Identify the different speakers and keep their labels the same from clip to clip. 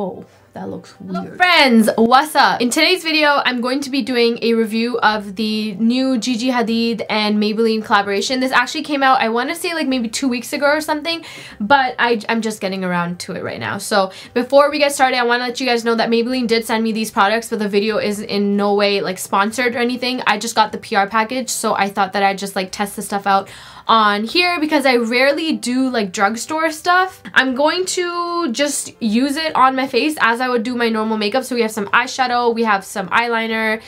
Speaker 1: Whoa, that looks weird. Hello friends, what's up? In today's video, I'm going to be doing a review of the new Gigi Hadid and Maybelline collaboration. This actually came out, I want to say like maybe 2 weeks ago or something, but I'm just getting around to it right now. So before we get started, I want to let you guys know that Maybelline did send me these products, but the video is in no way like sponsored or anything. I just got the PR package, so I thought that I'd just like test the stuff out on here because I rarely do like drugstore stuff. I'm going to just use it on my face as I would do my normal makeup. So we have some eyeshadow, we have some eyeliner.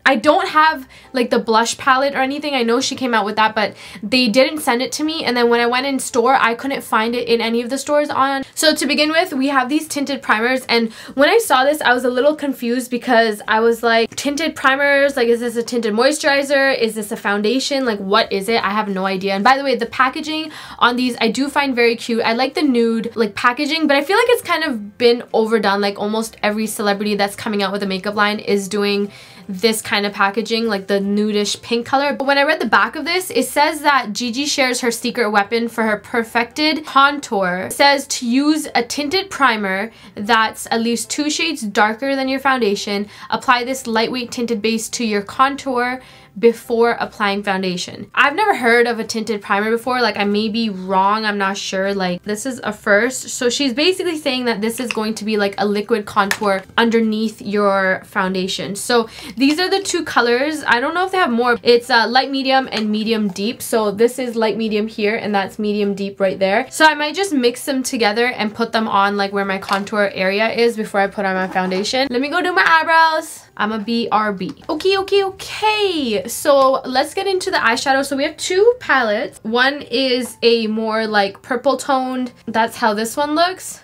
Speaker 1: I don't have like the blush palette or anything. I know she came out with that, but they didn't send it to me. And then when I went in store, I couldn't find it in any of the stores on. So to begin with, we have these tinted primers. And when I saw this, I was a little confused because I was like, tinted primers, like is this a tinted moisturizer? Is this a foundation? Like what is it? I have no idea. And by the way, the packaging on these I do find very cute. I like the nude like packaging, but I feel like it's kind of been overdone. Like almost every celebrity that's coming out with a makeup line is doing this kind of packaging, like the nudish pink color. But when I read the back of this, it says that Gigi shares her secret weapon for her perfected contour. It says to use a tinted primer that's at least 2 shades darker than your foundation. Apply this lightweight tinted base to your contour before applying foundation. I've never heard of a tinted primer before. Like I may be wrong, I'm not sure. Like this is a first. So she's basically saying that this is going to be like a liquid contour underneath your foundation. So these are the 2 colors. I don't know if they have more. It's light medium and medium deep. So this is light medium here and that's medium deep right there. So I might just mix them together and put them on like where my contour area is before I put on my foundation. Let me go do my eyebrows. I'm a BRB. Okay. So let's get into the eyeshadow. So we have 2 palettes. One is a more like purple toned. That's how this one looks.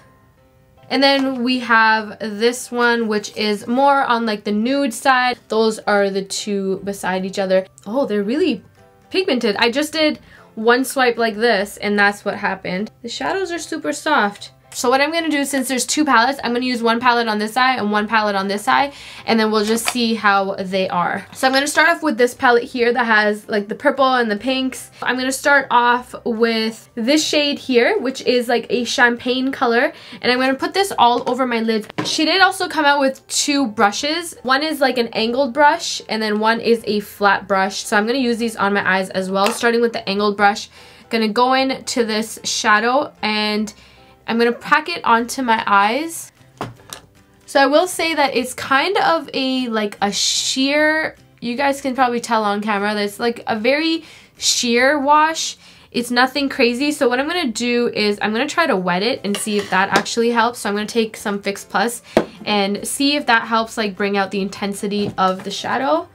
Speaker 1: And then we have this one, which is more on like the nude side. Those are the 2 beside each other. Oh, they're really pigmented. I just did one swipe like this and that's what happened. The shadows are super soft. So what I'm going to do, since there's 2 palettes, I'm going to use one palette on this side and one palette on this side, and then we'll just see how they are. So I'm going to start off with this palette here that has like the purple and the pinks. I'm going to start off with this shade here, which is like a champagne color, and I'm going to put this all over my lids. She did also come out with 2 brushes. One is like an angled brush, and then one is a flat brush. So I'm going to use these on my eyes as well, starting with the angled brush. Going to go into this shadow and I'm going to pack it onto my eyes. So I will say that it's kind of a like a sheer, you guys can probably tell on camera, that it's like a very sheer wash. It's nothing crazy. So what I'm going to do is I'm going to try to wet it and see if that actually helps. So I'm going to take some Fix Plus and see if that helps like bring out the intensity of the shadow.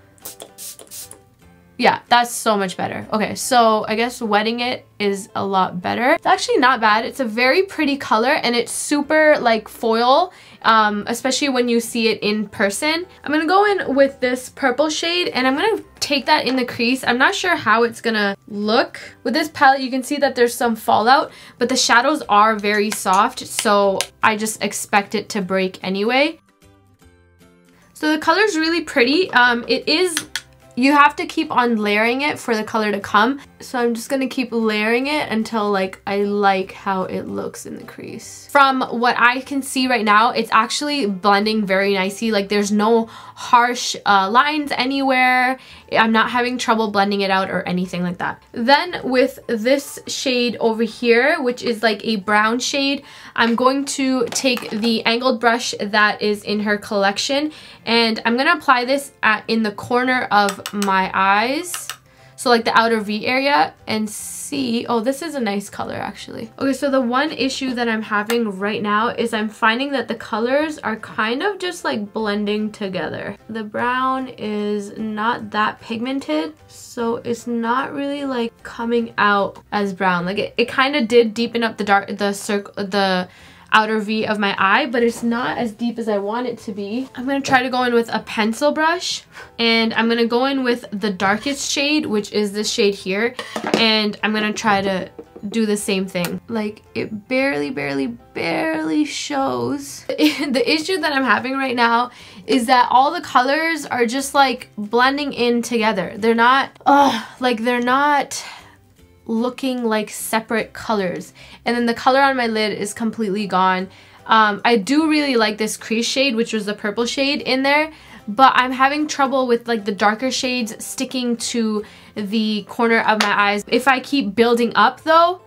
Speaker 1: Yeah, that's so much better. Okay, so I guess wetting it is a lot better. It's actually not bad. It's a very pretty color and it's super like foil, especially when you see it in person. I'm gonna go in with this purple shade and I'm gonna take that in the crease. I'm not sure how it's gonna look. With this palette, you can see that there's some fallout, but the shadows are very soft, so I just expect it to break anyway. So the color's really pretty. You have to keep on layering it for the color to come. So I'm just gonna keep layering it until like I like how it looks in the crease. From what I can see right now, it's actually blending very nicely. Like there's no harsh lines anywhere. I'm not having trouble blending it out or anything like that. Then with this shade over here, which is like a brown shade, I'm going to take the angled brush that is in her collection and I'm gonna apply this in the corner of my eyes, so like the outer V area, and see, oh, this is a nice color actually. Okay, so the one issue that I'm having right now is I'm finding that the colors are kind of just like blending together. The brown is not that pigmented, so it's not really like coming out as brown. Like it kind of did deepen up the outer V of my eye, but it's not as deep as I want it to be. I'm going to try to go in with a pencil brush, and I'm going to go in with the darkest shade, which is this shade here, and I'm going to try to do the same thing. Like it barely shows. The issue that I'm having right now is that all the colors are just like blending in together. They're not looking like separate colors. And then the color on my lid is completely gone. I do really like this crease shade, which was the purple shade in there, but I'm having trouble with like the darker shades sticking to the corner of my eyes. If I keep building up though,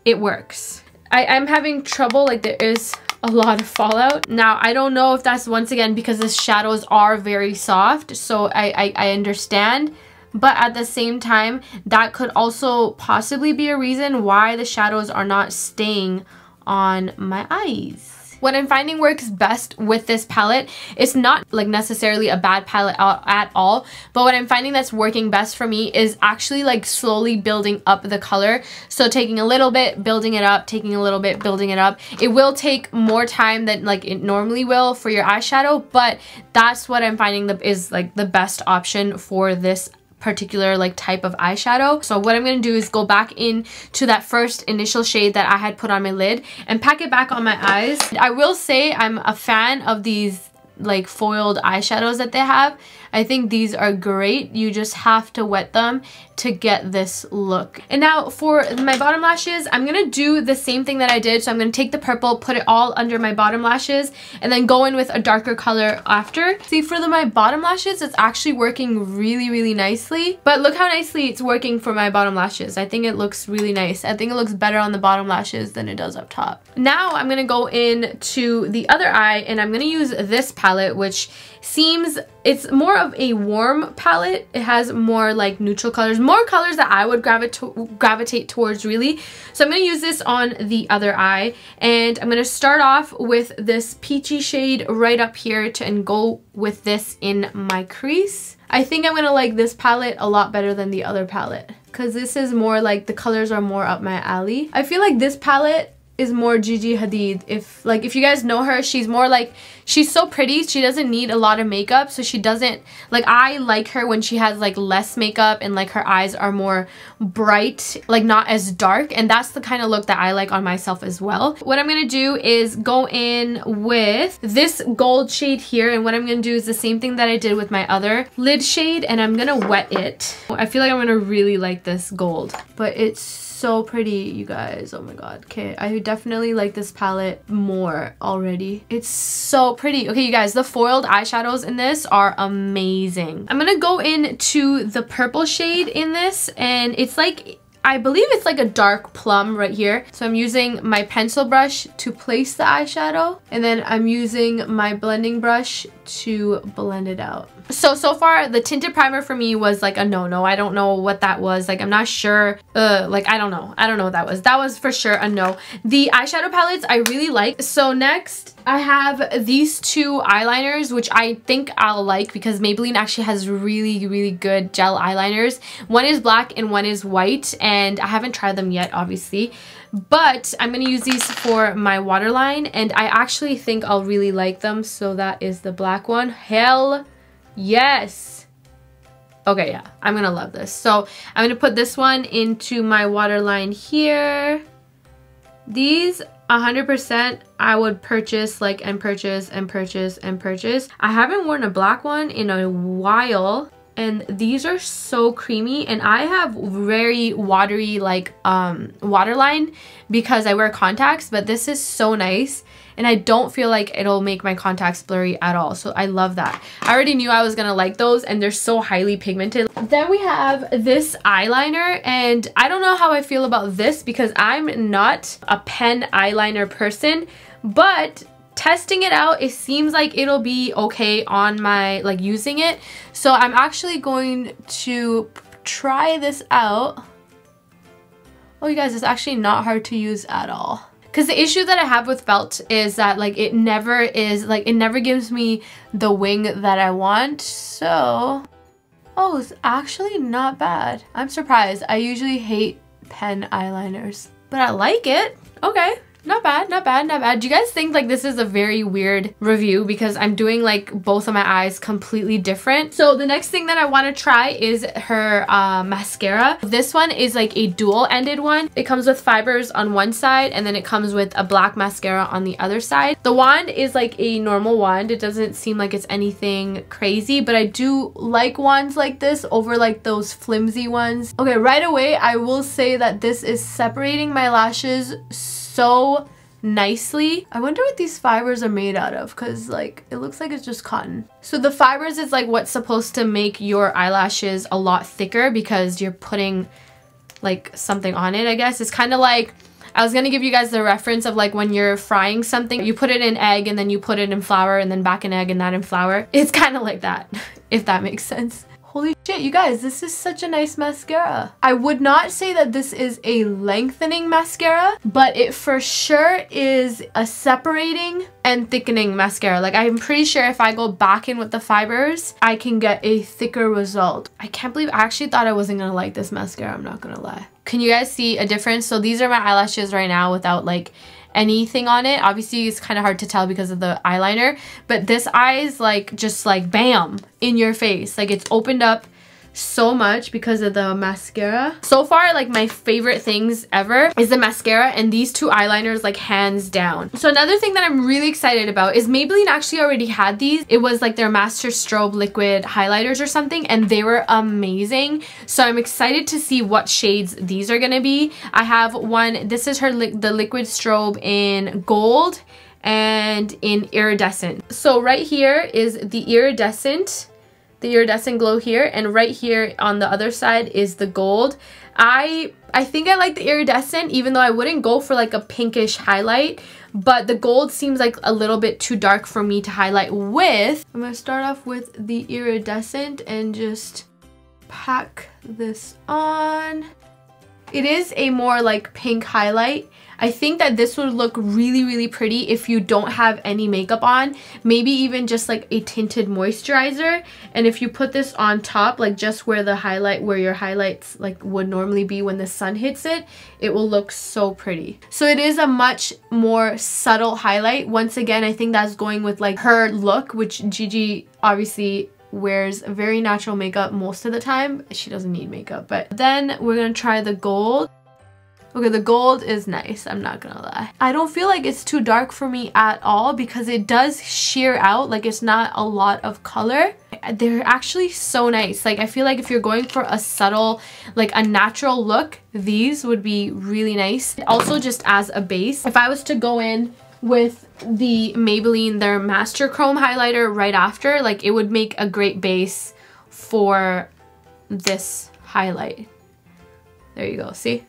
Speaker 1: it works. I'm having trouble, like there is a lot of fallout. Now, I don't know if that's once again because the shadows are very soft, so I understand. But at the same time, that could also possibly be a reason why the shadows are not staying on my eyes. What I'm finding works best with this palette, it's not like necessarily a bad palette at all, but what I'm finding that's working best for me is actually like slowly building up the color. So taking a little bit, building it up, taking a little bit, building it up. It will take more time than like it normally will for your eyeshadow, but that's what I'm finding is like the best option for this particular like type of eyeshadow. So what I'm going to do is go back in to that first initial shade that I had put on my lid and pack it back on my eyes. I will say I'm a fan of these like foiled eyeshadows that they have. I think these are great. You just have to wet them to get this look. And now for my bottom lashes, I'm gonna do the same thing that I did. So I'm gonna take the purple, put it all under my bottom lashes, and then go in with a darker color after. See, for my bottom lashes, it's actually working really, really nicely. But look how nicely it's working for my bottom lashes. I think it looks really nice. I think it looks better on the bottom lashes than it does up top. Now I'm gonna go in to the other eye, and I'm gonna use this palette, which seems, it's more of a warm palette. It has more like neutral colors, more colors that I would gravitate towards really. So I'm going to use this on the other eye, and I'm going to start off with this peachy shade right up here and go with this in my crease. I think I'm going to like this palette a lot better than the other palette because this is more like the colors are more up my alley. I feel like this palette is more Gigi Hadid. If you guys know her, she's more like, she's so pretty, she doesn't need a lot of makeup, so she doesn't, like, I like her when she has like less makeup and like her eyes are more bright, like not as dark, and that's the kind of look that I like on myself as well. What I'm gonna do is go in with this gold shade here, and what I'm gonna do is the same thing that I did with my other lid shade, and I'm gonna wet it. I feel like I'm gonna really like this gold, but it's so pretty, you guys. Oh my god. Okay, I definitely like this palette more already. It's so pretty. Okay, you guys, the foiled eyeshadows in this are amazing. I'm gonna go into the purple shade in this, and it's like, I believe it's like a dark plum right here. So I'm using my pencil brush to place the eyeshadow, and then I'm using my blending brush to blend it out. So far the tinted primer for me was like a no-no. I don't know what that was. Like, I'm not sure. Like, I don't know what that was. That was for sure a no. The eyeshadow palettes I really like. So next I have these two eyeliners, which I think I'll like because Maybelline actually has really, really good gel eyeliners. One is black and one is white, and I haven't tried them yet, obviously. But I'm going to use these for my waterline, and I actually think I'll really like them. So that is the black one. Hell yes. Okay, yeah, I'm gonna love this. So I'm gonna put this one into my waterline here. These 100% I would purchase, like, and purchase and purchase and purchase. I haven't worn a black one in a while, and these are so creamy, and I have very watery like waterline because I wear contacts, but this is so nice, and I don't feel like it'll make my contacts blurry at all. So I love that. I already knew I was gonna like those, and they're so highly pigmented. Then we have this eyeliner, and I don't know how I feel about this because I'm not a pen eyeliner person, but testing it out, it seems like it'll be okay on my, like, using it. So I'm actually going to try this out. Oh, you guys, it's actually not hard to use at all. Because the issue that I have with felt is that, like, it never gives me the wing that I want. So, oh, it's actually not bad. I'm surprised. I usually hate pen eyeliners, but I like it. Okay. Not bad, not bad, not bad. Do you guys think like this is a very weird review because I'm doing like both of my eyes completely different? So the next thing that I want to try is her mascara. This one is like a dual-ended one. It comes with fibers on one side and then it comes with a black mascara on the other side. The wand is like a normal wand. It doesn't seem like it's anything crazy, but I do like wands like this over like those flimsy ones. Okay, right away I will say that this is separating my lashes so nicely. I wonder what these fibers are made out of because like it looks like it's just cotton. So the fibers is like what's supposed to make your eyelashes a lot thicker because you're putting like something on it, I guess. It's kind of like, I was gonna give you guys the reference of like when you're frying something, you put it in egg and then you put it in flour and then back in egg and that in flour. It's kind of like that, if that makes sense. Holy shit, you guys, this is such a nice mascara. I would not say that this is a lengthening mascara, but it for sure is a separating and thickening mascara. Like I'm pretty sure if I go back in with the fibers, I can get a thicker result. I can't believe, I actually thought I wasn't gonna like this mascara, I'm not gonna lie. Can you guys see a difference? So these are my eyelashes right now without like anything on it. Obviously it's kind of hard to tell because of the eyeliner, but this eye is like just like bam in your face. Like it's opened up so much because of the mascara. So far, like my favorite things ever is the mascara and these two eyeliners, like hands down. So another thing that I'm really excited about is Maybelline actually already had these. It was like their Master Strobe liquid highlighters or something, and they were amazing. So I'm excited to see what shades these are gonna be. I have one, this is her the liquid strobe in gold and in iridescent. So right here is the iridescent glow here, and right here on the other side is the gold. I think I like the iridescent, even though I wouldn't go for like a pinkish highlight, but the gold seems like a little bit too dark for me to highlight with. I'm gonna start off with the iridescent and just pack this on. It is a more like pink highlight. I think that this would look really, really pretty if you don't have any makeup on. Maybe even just like a tinted moisturizer. And if you put this on top, like just where the highlight, where your highlights like would normally be when the sun hits it, it will look so pretty. So it is a much more subtle highlight. Once again, I think that's going with like her look, which Gigi obviously wears very natural makeup most of the time. She doesn't need makeup. But then we're gonna try the gold. Okay, the gold is nice, I'm not gonna lie. I don't feel like it's too dark for me at all because it does sheer out, like it's not a lot of color. They're actually so nice. Like I feel like if you're going for a subtle, like a natural look, these would be really nice. Also just as a base, if I was to go in with the Maybelline, their Master Chrome highlighter right after, like it would make a great base for this highlight. There you go, see?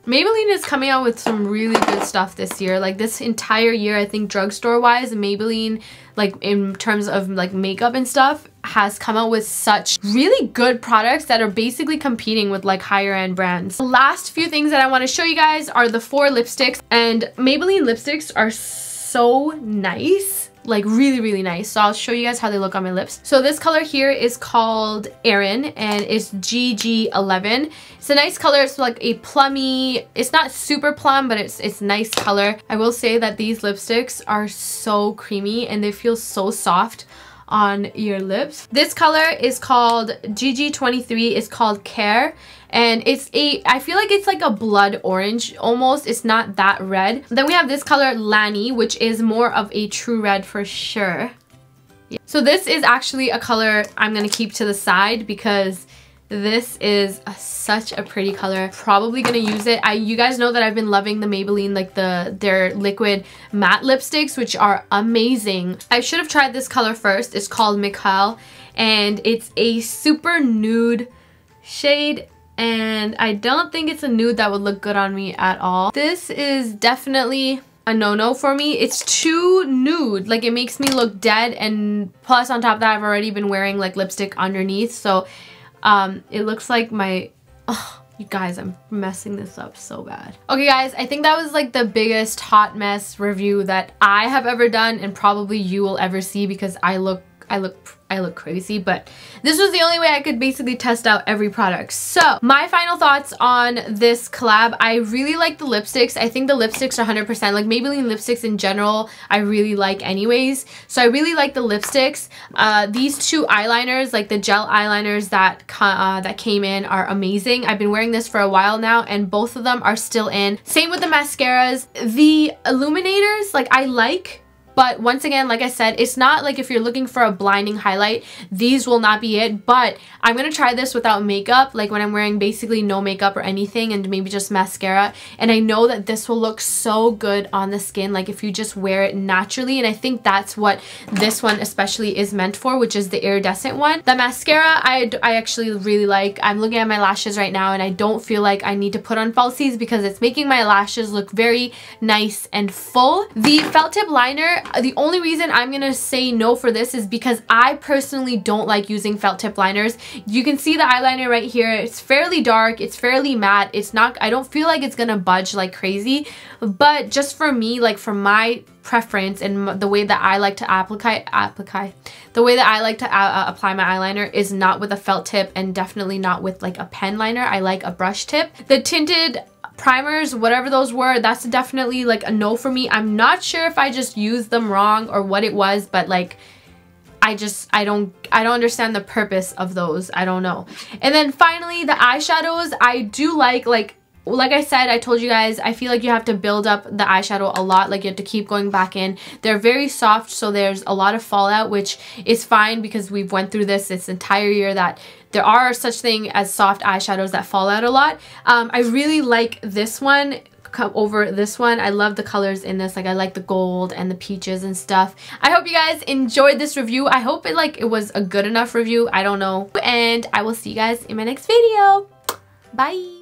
Speaker 1: Maybelline is coming out with some really good stuff this year. Like this entire year, I think drugstore wise, Maybelline, like in terms of like makeup and stuff, has come out with such really good products that are basically competing with like higher end brands. The last few things that I want to show you guys are the 4 lipsticks, and Maybelline lipsticks are so nice. Like really, really nice. So I'll show you guys how they look on my lips. So this color here is called Erin and it's GG11. It's a nice color. It's like a plummy, it's not super plum, but it's nice color. I will say that these lipsticks are so creamy and they feel so soft on your lips. This color is called GG23. It's called Care. And it's I feel like it's like a blood orange almost. It's not that red. Then we have this color Lani, which is more of a true red for sure. Yeah. So this is actually a color I'm gonna keep to the side because this is such a pretty color. Probably gonna use it. You guys know that I've been loving the Maybelline, like their liquid matte lipsticks, which are amazing. I should have tried this color first. It's called Mikhail and it's a super nude shade. And I don't think it's a nude that would look good on me at all. This is definitely a no-no for me. It's too nude. Like it makes me look dead, and plus on top of that I've already been wearing like lipstick underneath. So it looks like my... Oh, you guys, I'm messing this up so bad. Okay guys, I think that was like the biggest hot mess review that I have ever done and probably you will ever see because I look I look crazy, but this was the only way I could basically test out every product. So my final thoughts on this collab, I really like the lipsticks. I think the lipsticks are 100%, like Maybelline lipsticks in general, I really like anyways. So I really like the lipsticks. These two eyeliners, like the gel eyeliners that came in, are amazing. I've been wearing this for a while now and both of them are still in. Same with the mascaras. The illuminators, like I like, but once again, like I said, it's not like if you're looking for a blinding highlight, these will not be it. But I'm going to try this without makeup, like when I'm wearing basically no makeup or anything and maybe just mascara. And I know that this will look so good on the skin, like if you just wear it naturally. And I think that's what this one especially is meant for, which is the iridescent one. The mascara, I actually really like. I'm looking at my lashes right now and I don't feel like I need to put on falsies because it's making my lashes look very nice and full. The felt tip liner, the only reason I'm gonna say no for this is because I personally don't like using felt tip liners. You can see the eyeliner right here. It's fairly dark, it's fairly matte. It's not, I don't feel like it's gonna budge like crazy, but just for me, like for my preference and the way that I like to apply my eyeliner is not with a felt tip and definitely not with like a pen liner. I like a brush tip. The tinted primers, whatever those were, that's definitely like a no for me. I'm not sure if I just used them wrong or what it was, but like I don't understand the purpose of those. I don't know. And then finally the eyeshadows, I do like I said, I told you guys, I feel like you have to build up the eyeshadow a lot. Like you have to keep going back in. They're very soft, so there's a lot of fallout, which is fine because we've went through this entire year that there are such thing as soft eyeshadows that fall out a lot. I really like this one over this one. I love the colors in this. Like I like the gold and the peaches and stuff. I hope you guys enjoyed this review. I hope it was a good enough review. I don't know. And I will see you guys in my next video. Bye.